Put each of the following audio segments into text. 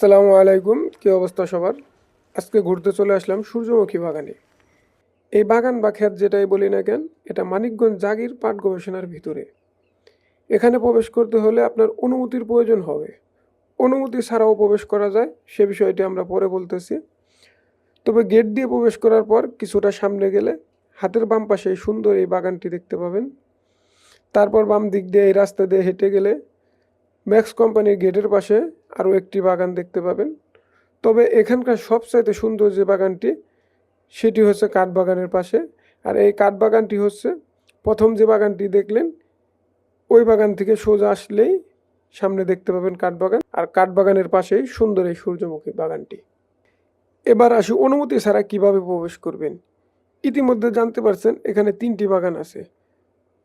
আসসালামু আলাইকুম, কি অবস্থা সবার? আজকে ঘুরতে চলে আসলাম সূর্যমুখী বাগানে। এই বাগান বা ক্ষেত যেটাই বলি না কেন, এটা মানিকগঞ্জ জাগির পাট গবেষণার ভিতরে। এখানে প্রবেশ করতে হলে আপনার অনুমতির প্রয়োজন হবে। অনুমতি ছাড়াও প্রবেশ করা যায়, সে বিষয়টি আমরা পরে বলতেছি। তবে গেট দিয়ে প্রবেশ করার পর কিছুটা সামনে গেলে হাতের বাম পাশে এই সুন্দর এই বাগানটি দেখতে পাবেন। তারপর বাম দিক দিয়ে এই রাস্তা দিয়ে হেঁটে গেলে ম্যাক্স কোম্পানির গেটের পাশে আরও একটি বাগান দেখতে পাবেন। তবে এখানকার সবচাইতে সুন্দর যে বাগানটি, সেটি হচ্ছে কাঠবাগানের পাশে। আর এই কাঠবাগানটি হচ্ছে প্রথম যে বাগানটি দেখলেন, ওই বাগান থেকে সোজা আসলেই সামনে দেখতে পাবেন কাঠবাগান, আর কাঠবাগানের পাশেই সুন্দর এই সূর্যমুখী বাগানটি। এবার আসি অনুমতি ছাড়া কিভাবে প্রবেশ করবেন। ইতিমধ্যে জানতে পারছেন এখানে 3টি বাগান আছে।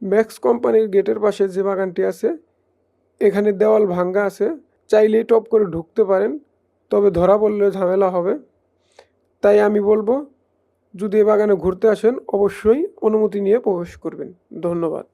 ম্যাক্স কোম্পানির গেটের পাশে যে বাগানটি আছে, এখানে দেওয়াল ভাঙ্গা আছে, চাইলেই টপ করে ঢুকতে পারেন, তবে ধরা পড়লে ঝামেলা হবে। তাই আমি বলবো, যদি এ বাগানে ঘুরতে আসেন অবশ্যই অনুমতি নিয়ে প্রবেশ করবেন। ধন্যবাদ।